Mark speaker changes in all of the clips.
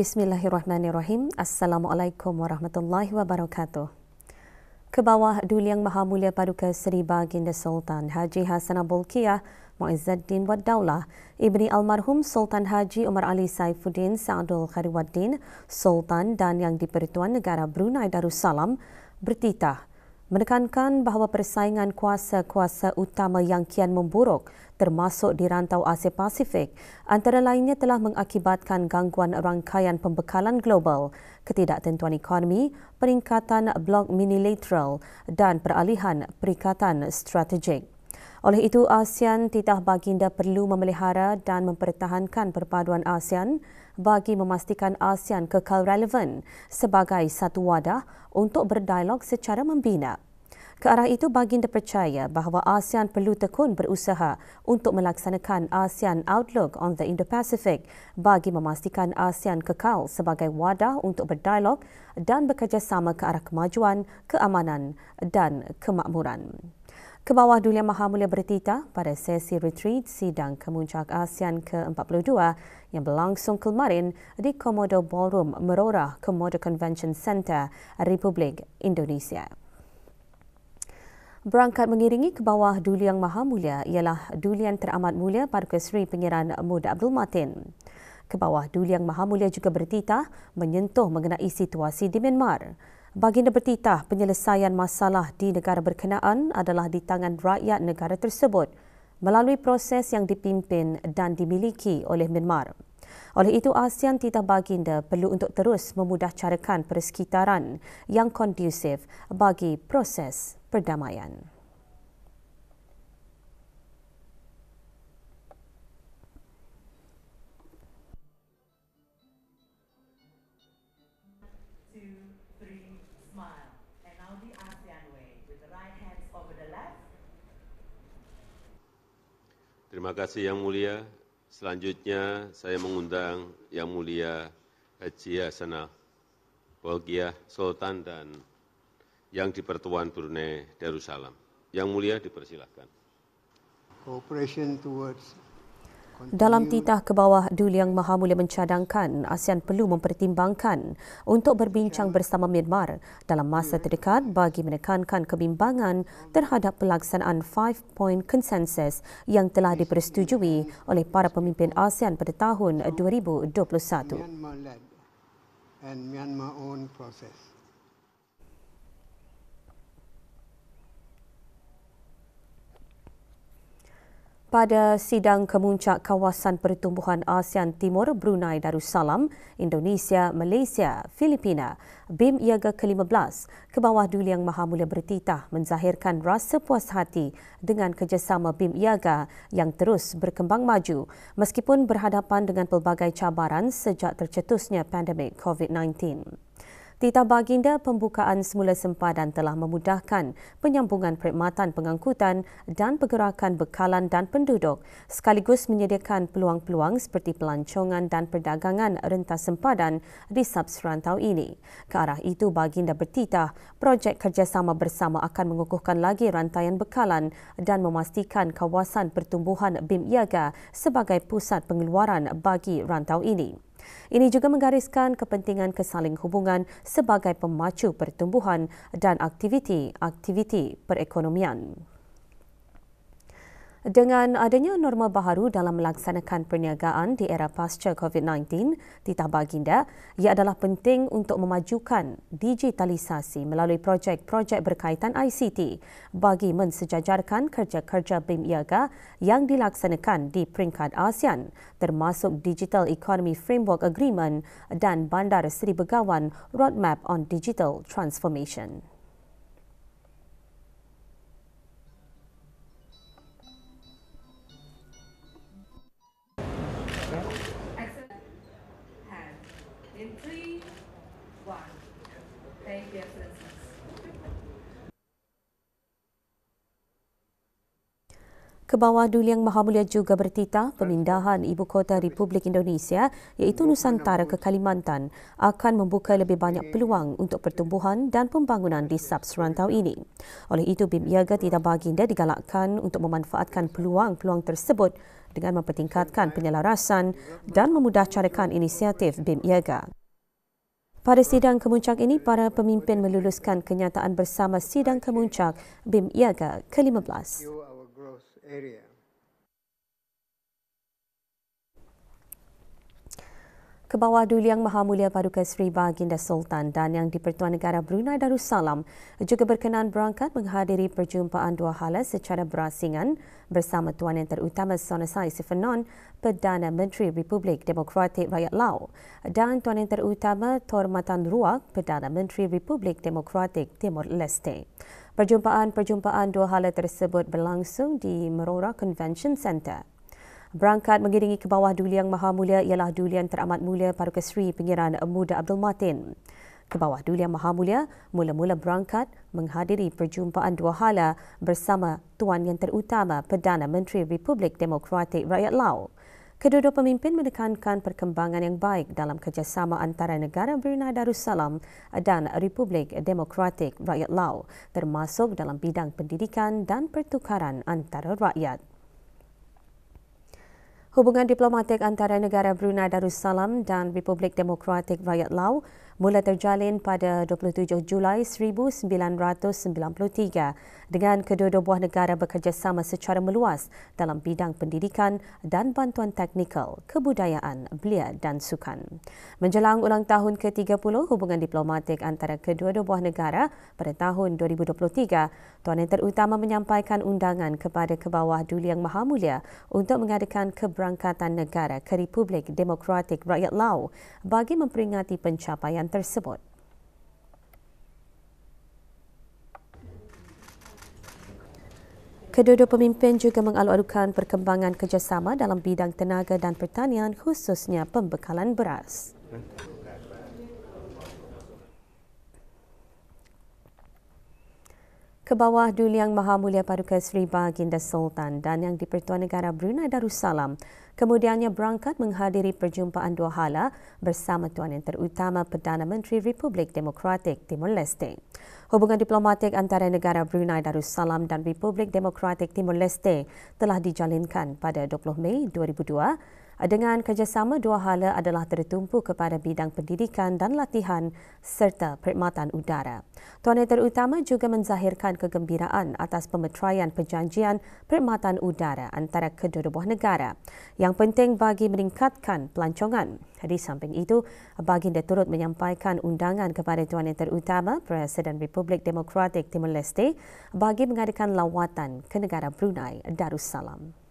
Speaker 1: Bismillahirrahmanirrahim. Assalamualaikum warahmatullahi wabarakatuh. Kebawah Duli Yang Maha Mulia Paduka Seri Baginda Sultan Haji Hassanah Bolkiah Muizzuddin Wad Daulah, Ibni Almarhum Sultan Haji Umar Ali Saifuddin Sa'adul Khairuddin, Sultan dan Yang di-Pertuan Negara Brunei Darussalam bertitah menekankan bahawa persaingan kuasa-kuasa utama yang kian memburuk termasuk di rantau Asia Pasifik antara lainnya telah mengakibatkan gangguan rangkaian pembekalan global, ketidaktentuan ekonomi, peningkatan blok minilateral dan peralihan perikatan strategik. Oleh itu, ASEAN titah baginda perlu memelihara dan mempertahankan perpaduan ASEAN bagi memastikan ASEAN kekal relevan sebagai satu wadah untuk berdialog secara membina. Ke arah itu, baginda percaya bahawa ASEAN perlu tekun berusaha untuk melaksanakan ASEAN Outlook on the Indo-Pacific bagi memastikan ASEAN kekal sebagai wadah untuk berdialog dan bekerjasama ke arah kemajuan, keamanan dan kemakmuran. Kebawah Duli Yang Maha Mulia bertitah pada sesi retreat sidang kemuncak ASEAN ke-42 yang berlangsung kemarin di Komodo Ballroom Merorah Komodo Convention Centre, Republik Indonesia. Berangkat mengiringi Kebawah Duli Yang Maha Mulia ialah Duli Yang Teramat Mulia Paduka Seri Pangeran Mud Abdul Matin. Kebawah Duli Yang Maha Mulia juga bertitah menyentuh mengenai situasi di Myanmar. Baginda bertitah penyelesaian masalah di negara berkenaan adalah di tangan rakyat negara tersebut melalui proses yang dipimpin dan dimiliki oleh Myanmar. Oleh itu, ASEAN titah baginda perlu untuk terus memudahcarakan persekitaran yang kondusif bagi proses perdamaian.
Speaker 2: Terima kasih Yang Mulia. Selanjutnya saya mengundang Yang Mulia Haji Hassanah Bolkiah Sultan dan Yang di-Pertuan Brunei Darussalam. Yang Mulia dipersilakan.
Speaker 1: Dalam titah Kebawah Duli Yang Maha Mulia mencadangkan ASEAN perlu mempertimbangkan untuk berbincang bersama Myanmar dalam masa terdekat bagi menekankan kebimbangan terhadap pelaksanaan 5-point consensus yang telah dipersetujui oleh para pemimpin ASEAN pada tahun 2021. Pada sidang kemuncak kawasan pertumbuhan ASEAN Timur Brunei Darussalam, Indonesia, Malaysia, Filipina, BIM IAGA ke-15, Kebawah Duli Yang Maha Mulia bertitah menzahirkan rasa puas hati dengan kerjasama BIM IAGA yang terus berkembang maju meskipun berhadapan dengan pelbagai cabaran sejak tercetusnya pandemik COVID-19. Titah baginda pembukaan semula sempadan telah memudahkan penyambungan perkhidmatan pengangkutan dan pergerakan bekalan dan penduduk sekaligus menyediakan peluang-peluang seperti pelancongan dan perdagangan rentas sempadan di subserantau ini. Ke arah itu, baginda bertitah projek kerjasama bersama akan mengukuhkan lagi rantaian bekalan dan memastikan kawasan pertumbuhan BIM IAGA sebagai pusat pengeluaran bagi rantau ini. Ini juga menggariskan kepentingan kesaling hubungan sebagai pemacu pertumbuhan dan aktiviti perekonomian. Dengan adanya norma baharu dalam melaksanakan perniagaan di era pasca COVID-19, titah baginda, ia adalah penting untuk memajukan digitalisasi melalui projek-projek berkaitan ICT bagi mensejajarkan kerja-kerja BIM IAGA yang dilaksanakan di peringkat ASEAN, termasuk Digital Economy Framework Agreement dan Bandar Seri Begawan Roadmap on Digital Transformation.
Speaker 3: In 3, 1. Thank you, Excellencies.
Speaker 1: Kebawah Duli Yang Maha Mulia juga bertitah pemindahan ibu kota Republik Indonesia iaitu Nusantara ke Kalimantan akan membuka lebih banyak peluang untuk pertumbuhan dan pembangunan di subserantau ini. Oleh itu, BIM IAGA titah baginda digalakkan untuk memanfaatkan peluang-peluang tersebut dengan mempertingkatkan penyelarasan dan memudahcarakan inisiatif BIM IAGA. Pada sidang kemuncak ini, para pemimpin meluluskan kenyataan bersama sidang kemuncak BIM IAGA ke-15. Kebawah Duli Yang Maha Mulia Paduka Seri Baginda Sultan dan Yang di-Pertuan Negara Brunei Darussalam juga berkenan berangkat menghadiri perjumpaan dua hala secara berasingan bersama Tuan Yang Terutama Sonosai Sifanon, Perdana Menteri Republik Demokratik Rakyat Lao, dan Tuan Yang Terutama Tormatan Ruak, Perdana Menteri Republik Demokratik Timor Leste. Perjumpaan dua hala tersebut berlangsung di Merora Convention Centre. Berangkat mengiringi Kebawah Duli Yang Maha Mulia ialah Duli Yang Teramat Mulia Paduka Seri Pengiran Muda Abdul Matin. Kebawah Duli Yang Maha Mulia mula-mula berangkat menghadiri perjumpaan dua hala bersama Tuan Yang Terutama Perdana Menteri Republik Demokratik Rakyat Lao. Kedua-dua pemimpin menekankan perkembangan yang baik dalam kerjasama antara negara Brunei Darussalam dan Republik Demokratik Rakyat Lao, termasuk dalam bidang pendidikan dan pertukaran antara rakyat. Hubungan diplomatik antara negara Brunei Darussalam dan Republik Demokratik Rakyat Lao mula terjalin pada 27 Julai 1993 dengan kedua-dua buah negara bekerjasama secara meluas dalam bidang pendidikan dan bantuan teknikal, kebudayaan, belia dan sukan. Menjelang ulang tahun ke-30 hubungan diplomatik antara kedua-dua buah negara pada tahun 2023, Tuan Yang Terutama menyampaikan undangan kepada Kebawah Duli Yang Maha Mulia untuk mengadakan keberangkatan negara ke Republik Demokratik Rakyat Lao bagi memperingati pencapaian tersebut. Kedua-dua pemimpin juga mengalu-alukan perkembangan kerjasama dalam bidang tenaga dan pertanian, khususnya pembekalan beras. Kebawah Duli Yang Maha Mulia Paduka Seri Baginda Sultan dan Yang di-Pertuan Negara Brunei Darussalam kemudiannya berangkat menghadiri perjumpaan dua hala bersama Tuan Yang Terutama Perdana Menteri Republik Demokratik Timor Leste. Hubungan diplomatik antara negara Brunei Darussalam dan Republik Demokratik Timor Leste telah dijalinkan pada 20 Mei 2002 dengan kerjasama dua hala adalah tertumpu kepada bidang pendidikan dan latihan serta perkhidmatan udara. Tuan Yang Terutama juga menzahirkan kegembiraan atas pemeteraian perjanjian perkhidmatan udara antara kedua-dua buah negara yang penting bagi meningkatkan pelancongan. Di samping itu, Baginda turut menyampaikan undangan kepada Tuan Yang Terutama Presiden Republik Demokratik Timor Leste bagi mengadakan lawatan ke negara Brunei Darussalam.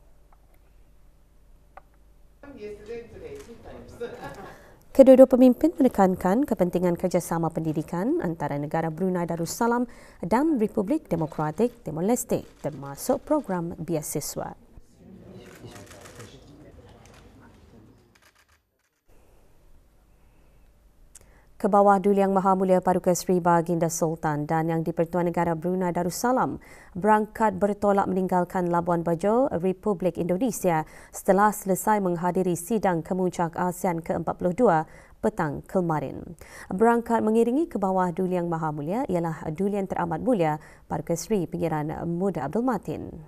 Speaker 1: Kedua-dua pemimpin menekankan kepentingan kerjasama pendidikan antara negara Brunei Darussalam dan Republik Demokratik Timor Leste, termasuk program beasiswa. Kebawah Duli Yang Maha Mulia Paduka Seri Baginda Sultan dan Yang di-Pertuan Negara Brunei Darussalam berangkat bertolak meninggalkan Labuan Bajo, Republik Indonesia setelah selesai menghadiri sidang kemuncak ASEAN ke-42 petang kemarin. Berangkat mengiringi Kebawah Duli Yang Maha Mulia ialah Duli Yang Teramat Mulia Paduka Seri Pengiran Muda Abdul Matin.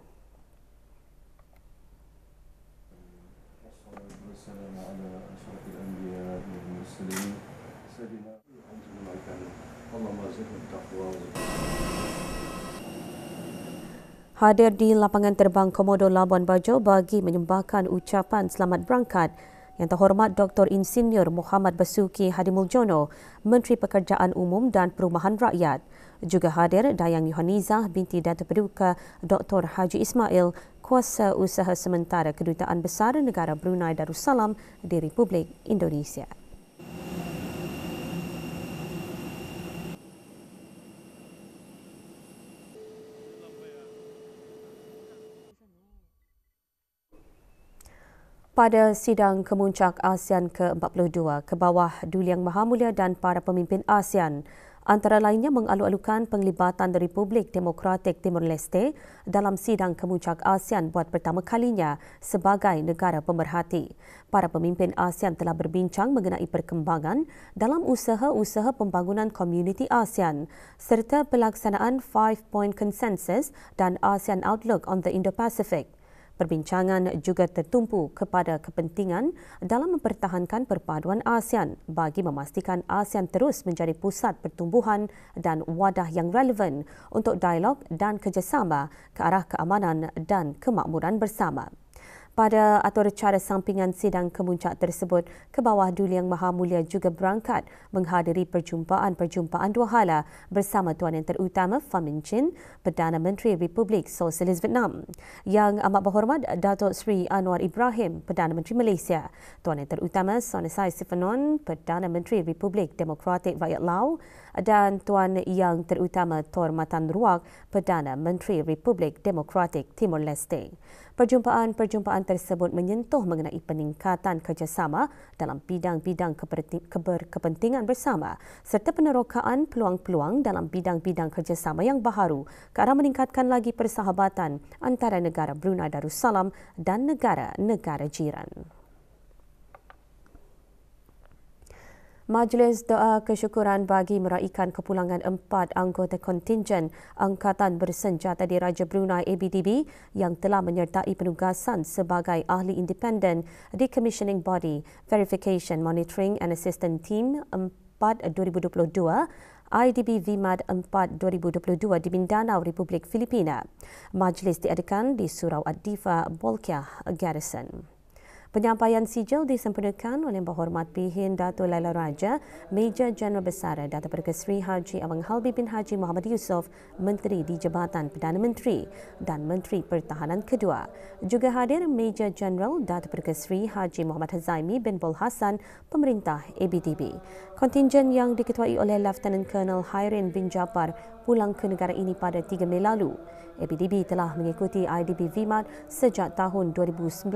Speaker 1: Hadir di lapangan terbang Komodo Labuan Bajo bagi menyembahkan ucapan selamat berangkat Yang Terhormat Dr. Insinyur Muhammad Basuki Hadimuljono, Menteri Pekerjaan Umum dan Perumahan Rakyat. Juga hadir Dayang Yohanizah binti Datuk Paduka Dr. Haji Ismail, Kuasa Usaha Sementara Kedutaan Besar Negara Brunei Darussalam di Republik Indonesia. Pada sidang kemuncak ASEAN ke-42, Kebawah Duli Yang Maha Mulia dan para pemimpin ASEAN antara lainnya mengalu-alukan penglibatan Republik Demokratik Timor Leste dalam sidang kemuncak ASEAN buat pertama kalinya sebagai negara pemerhati. Para pemimpin ASEAN telah berbincang mengenai perkembangan dalam usaha-usaha pembangunan komuniti ASEAN serta pelaksanaan 5-Point Consensus dan ASEAN Outlook on the Indo-Pacific. Perbincangan juga tertumpu kepada kepentingan dalam mempertahankan perpaduan ASEAN bagi memastikan ASEAN terus menjadi pusat pertumbuhan dan wadah yang relevan untuk dialog dan kerjasama ke arah keamanan dan kemakmuran bersama. Pada atur cara sampingan sidang kemuncak tersebut, Kebawah Duli Yang Maha Mulia juga berangkat menghadiri perjumpaan dua hala bersama Tuan Yang Terutama Pham Minh Chinh, Perdana Menteri Republik Sosialis Vietnam, Yang Amat Berhormat Datuk Seri Anwar Ibrahim, Perdana Menteri Malaysia, Tuan Yang Terutama Sonexay Sivanon, Perdana Menteri Republik Demokratik Rakyat Lao, dan Tuan Yang Terutama Tor Matan Ruak, Perdana Menteri Republik Demokratik Timor Leste. Perjumpaan tersebut menyentuh mengenai peningkatan kerjasama dalam bidang-bidang kepentingan bersama serta penerokaan peluang-peluang dalam bidang-bidang kerjasama yang baharu ke arah meningkatkan lagi persahabatan antara negara Brunei Darussalam dan negara-negara jiran. Majlis Doa Kesyukuran bagi meraikan kepulangan 4 anggota kontingen Angkatan Bersenjata Diraja Brunei ABDB yang telah menyertai penugasan sebagai ahli independen di Commissioning Body Verification Monitoring and Assistance Team 4 2022 IDB VMAD 4 2022 di Mindanao, Republik Filipina. Majlis diadakan di Surau Ad-Difa, Bolkiah Garrison. Penyampaian sijil disempurnakan oleh Berhormat Pihin Datuk Laila Raja, Major Jeneral Besar Datuk Pertugas Seri Haji Awang Halbi bin Haji Muhammad Yusof, Menteri di Jabatan Perdana Menteri dan Menteri Pertahanan kedua. Juga hadir Major Jeneral Datuk Pertugas Seri Haji Muhammad Hazaimi bin Bul Hassan, Pemerintah ABDB. Kontingen yang diketuai oleh Lieutenant Colonel Hairin bin Japar pulang ke negara ini pada 3 Mei lalu. ABDB telah mengikuti IDB VMAD sejak tahun 2019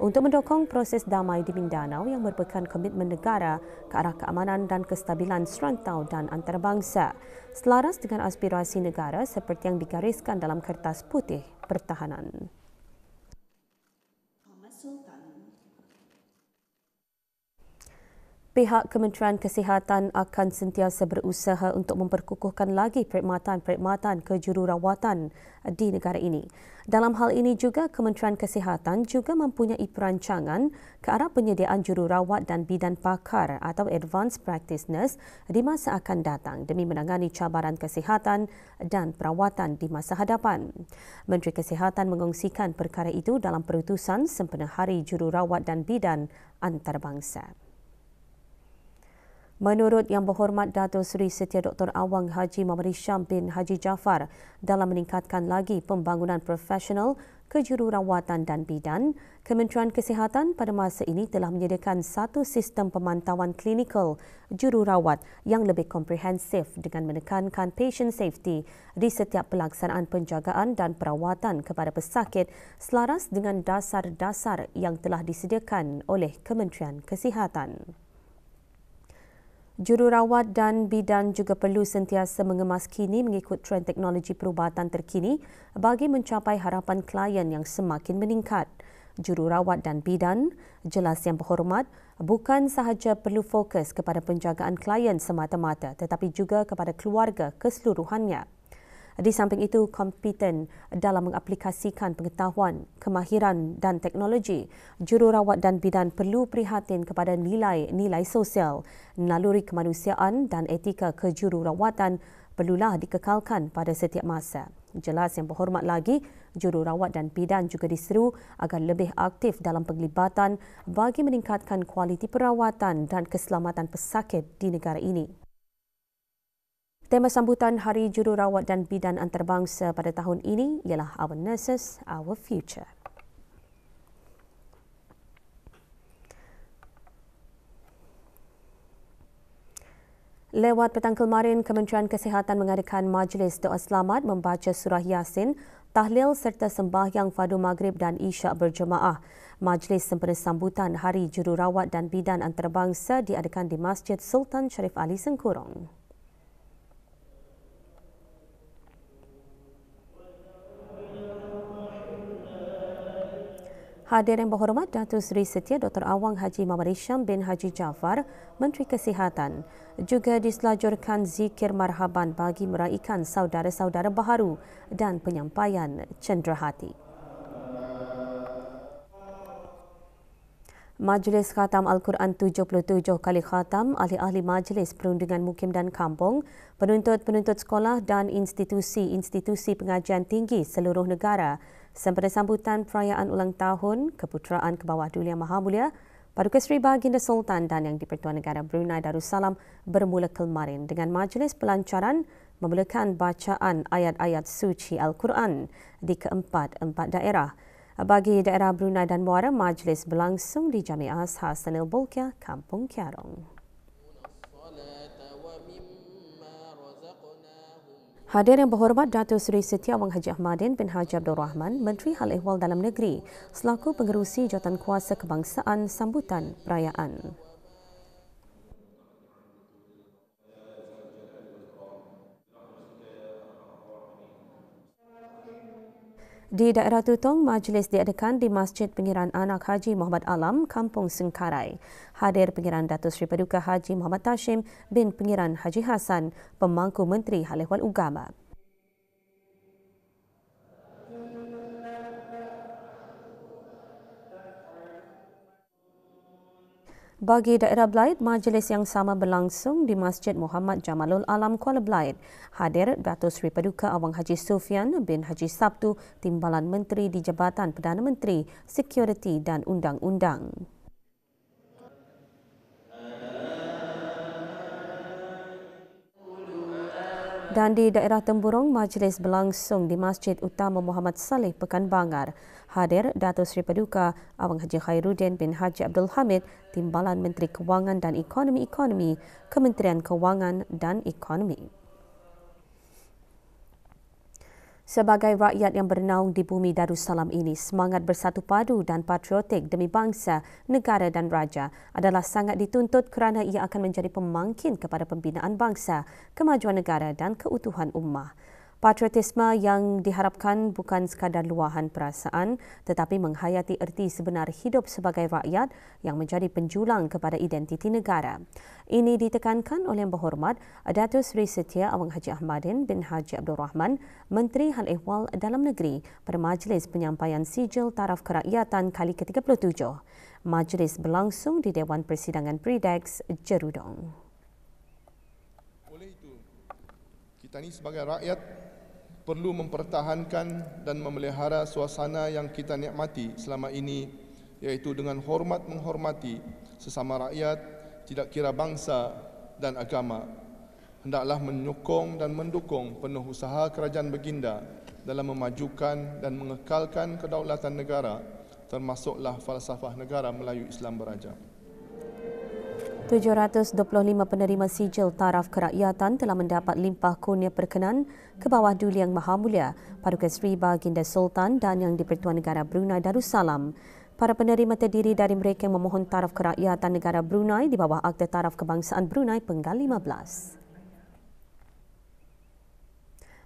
Speaker 1: untuk mendukung proses damai di Mindanao yang merupakan komitmen negara ke arah keamanan dan kestabilan serantau dan antarabangsa, selaras dengan aspirasi negara seperti yang digariskan dalam Kertas Putih Pertahanan. Pihak Kementerian Kesihatan akan sentiasa berusaha untuk memperkukuhkan lagi perkhidmatan kejururawatan di negara ini. Dalam hal ini juga, Kementerian Kesihatan juga mempunyai perancangan ke arah penyediaan jururawat dan bidan pakar atau advanced practice nurse di masa akan datang demi menangani cabaran kesihatan dan perawatan di masa hadapan. Menteri Kesihatan mengongsikan perkara itu dalam perutusan sempena Hari Jururawat dan Bidan Antarabangsa. Menurut Yang Berhormat Datuk Seri Setia Dr. Awang Haji Muhammad Hisham bin Haji Jaafar, dalam meningkatkan lagi pembangunan profesional kejururawatan dan bidan, Kementerian Kesihatan pada masa ini telah menyediakan satu sistem pemantauan klinikal jururawat yang lebih komprehensif dengan menekankan patient safety di setiap pelaksanaan penjagaan dan perawatan kepada pesakit selaras dengan dasar-dasar yang telah disediakan oleh Kementerian Kesihatan. Jururawat dan bidan juga perlu sentiasa mengemas kini mengikut trend teknologi perubatan terkini bagi mencapai harapan klien yang semakin meningkat. Jururawat dan bidan, jelas Yang Berhormat, bukan sahaja perlu fokus kepada penjagaan klien semata-mata tetapi juga kepada keluarga keseluruhannya. Di samping itu, kompeten dalam mengaplikasikan pengetahuan, kemahiran dan teknologi, jururawat dan bidan perlu prihatin kepada nilai-nilai sosial, naluri kemanusiaan dan etika kejururawatan perlulah dikekalkan pada setiap masa. Jelas Yang Berhormat lagi, jururawat dan bidan juga diseru agar lebih aktif dalam penglibatan bagi meningkatkan kualiti perawatan dan keselamatan pesakit di negara ini. Tema sambutan Hari Jururawat dan Bidan Antarabangsa pada tahun ini ialah Our Nurses, Our Future. Lewat petang kemarin, Kementerian Kesihatan mengadakan majlis doa selamat membaca surah Yasin, tahlil serta sembahyang fardu maghrib dan isyak berjemaah. Majlis sempena sambutan Hari Jururawat dan Bidan Antarabangsa diadakan di Masjid Sultan Sharif Ali Sengkurong. Hadir Yang Berhormat Datuk Seri Setia Dr. Awang Haji Muhammad Hisham bin Haji Jaafar, Menteri Kesihatan. Juga diselajurkan zikir marhaban bagi meraikan saudara-saudara baharu dan penyampaian cenderahati. Majlis Khatam Al-Quran 77 kali khatam, ahli-ahli Majlis Perundingan Mukim dan Kampung, penuntut-penuntut sekolah dan institusi-institusi pengajian tinggi seluruh negara sempena sambutan perayaan ulang tahun Keputeraan ke Bawah Duli Yang Maha Mulia Paduka Seri Baginda Sultan dan Yang di-Pertuan Negara Brunei Darussalam bermula kemarin dengan majlis pelancaran memulakan bacaan ayat-ayat suci Al-Quran di keempat-empat daerah. Bagi daerah Brunei dan Muara, majlis berlangsung di Jamiah Hasanil Bolkiah, Kampung Kiarong. Hadir yang berhormat Datuk Seri Siti Awang Haji Ahmadin bin Haji Abdul Rahman, Menteri Hal Ehwal Dalam Negeri, selaku pengerusi Jawatan Kuasa Kebangsaan sambutan perayaan. Di daerah Tutong, majlis diadakan di Masjid Pengiran Anak Haji Muhammad Alam, Kampung Sengkarai. Hadir Pengiran Datuk Seri Paduka Haji Muhammad Tashim bin Pengiran Haji Hassan, Pemangku Menteri Hal Ehwal Ugama. Bagi daerah Belaid, majlis yang sama berlangsung di Masjid Muhammad Jamalul Alam Kuala Belaid. Hadir Datuk Seri Paduka Awang Haji Sufian bin Haji Sabtu, Timbalan Menteri di Jabatan Perdana Menteri, Sekuriti dan Undang-Undang. Dan di daerah Temburong, majlis berlangsung di Masjid Utama Muhammad Saleh, Pekan Bangar. Hadir Datuk Seri Paduka Awang Haji Khairuddin bin Haji Abdul Hamid, Timbalan Menteri Kewangan dan Ekonomi, Kementerian Kewangan dan Ekonomi. Sebagai rakyat yang bernaung di bumi Darussalam ini, semangat bersatu padu dan patriotik demi bangsa, negara dan raja adalah sangat dituntut kerana ia akan menjadi pemangkin kepada pembinaan bangsa, kemajuan negara dan keutuhan ummah. Patriotisme yang diharapkan bukan sekadar luahan perasaan tetapi menghayati erti sebenar hidup sebagai rakyat yang menjadi penjulang kepada identiti negara. Ini ditekankan oleh Yang Berhormat Datuk Seri Setia Awang Haji Ahmadin bin Haji Abdul Rahman, Menteri Hal Ehwal Dalam Negeri pada Majlis Penyampaian Sijil Taraf Kerakyatan kali ke-37. Majlis berlangsung di Dewan Persidangan Pridex, Jerudong.
Speaker 4: Oleh itu, kita ini sebagai rakyat perlu mempertahankan dan memelihara suasana yang kita nikmati selama ini, iaitu dengan hormat menghormati sesama rakyat, tidak kira bangsa dan agama. Hendaklah menyokong dan mendukung penuh usaha kerajaan baginda dalam memajukan dan mengekalkan kedaulatan negara, termasuklah falsafah negara Melayu Islam Beraja.
Speaker 1: 725 penerima sijil taraf kerakyatan telah mendapat limpah kurnia perkenan ke bawah Duli Yang Maha Mulia Paduka Seri Baginda Sultan dan Yang di-Pertuan Negara Brunei Darussalam. Para penerima terdiri dari mereka yang memohon taraf kerakyatan negara Brunei di bawah Akta Taraf Kebangsaan Brunei Penggal 15.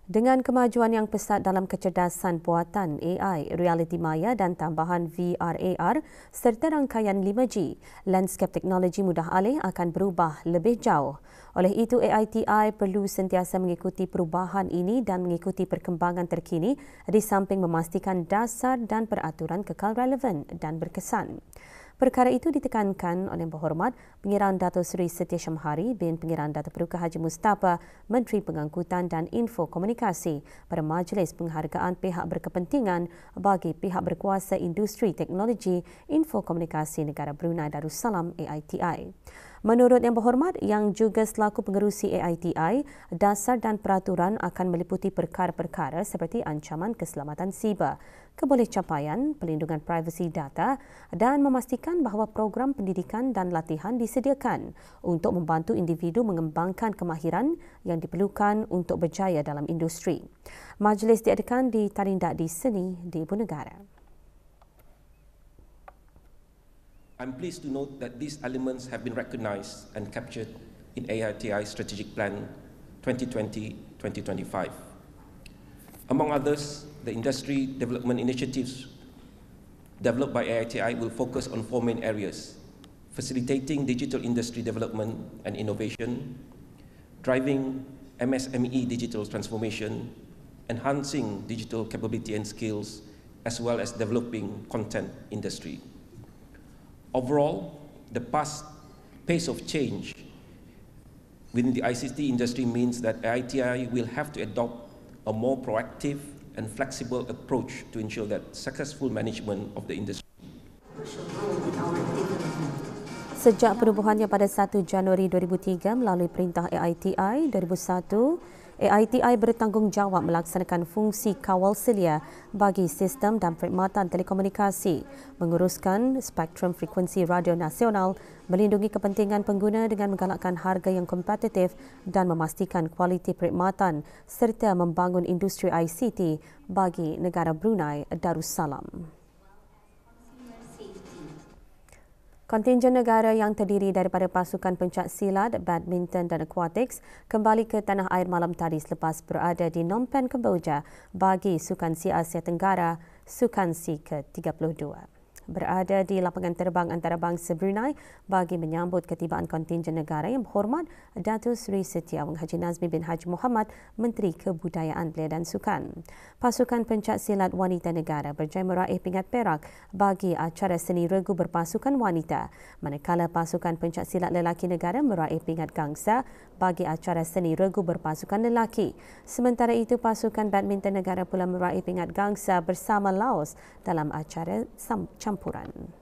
Speaker 1: Dengan kemajuan yang pesat dalam kecerdasan buatan AI, realiti maya dan tambahan VR/AR serta rangkaian 5G, lanskap teknologi mudah alih akan berubah lebih jauh. Oleh itu, AITI perlu sentiasa mengikuti perubahan ini dan mengikuti perkembangan terkini di samping memastikan dasar dan peraturan kekal relevan dan berkesan. Perkara itu ditekankan oleh Yang Berhormat Pengiran Datuk Seri Setia Syamhari bin Pengiran Datuk Paduka Haji Mustafa, Menteri Pengangkutan dan Info Komunikasi pada Majlis Penghargaan Pihak Berkepentingan bagi Pihak Berkuasa Industri Teknologi Info Komunikasi Negara Brunei Darussalam AITI. Menurut Yang Berhormat yang juga selaku pengerusi AITI, dasar dan peraturan akan meliputi perkara-perkara seperti ancaman keselamatan siber, kebolehcapaian, pelindungan privasi data dan memastikan bahawa program pendidikan dan latihan disediakan untuk membantu individu mengembangkan kemahiran yang diperlukan untuk berjaya dalam industri. Majlis diadakan di Tarindak di Seni di Ibu Negara.
Speaker 5: I'm pleased to note that these elements have been recognized and captured in AITI Strategic Plan 2020-2025. Among others, the industry development initiatives developed by AITI will focus on 4 main areas: facilitating digital industry development and innovation, driving MSME digital transformation, enhancing digital capability and skills, as well as developing content industry. Overall, the past pace of change within the ICT industry means that AITI will have to adopt a more proactive and flexible approach to ensure that successful management of the industry.
Speaker 1: Sejak penubuhannya pada 1 Januari 2003 melalui Perintah AITI 2001, AITI bertanggungjawab melaksanakan fungsi kawal selia bagi sistem dan perkhidmatan telekomunikasi, menguruskan spektrum frekuensi radio nasional, melindungi kepentingan pengguna dengan menggalakkan harga yang kompetitif dan memastikan kualiti perkhidmatan serta membangun industri ICT bagi negara Brunei Darussalam. Kontingen negara yang terdiri daripada pasukan pencak silat, badminton dan aquatics kembali ke tanah air malam tadi selepas berada di Phnom Penh, Kemboja bagi Sukan SEA Asia Tenggara Sukan SEA ke-32. Berada di lapangan terbang antarabangsa Brunei bagi menyambut ketibaan kontingen negara yang berhormat Datuk Seri Setiawang Haji Nazmi bin Haji Muhammad, Menteri Kebudayaan Belia dan Sukan. Pasukan pencak silat wanita negara berjaya meraih pingat perak bagi acara seni regu berpasukan wanita, manakala pasukan pencak silat lelaki negara meraih pingat gangsa bagi acara seni regu berpasukan lelaki. Sementara itu, pasukan badminton negara pula meraih pingat gangsa bersama Laos dalam acara campuran.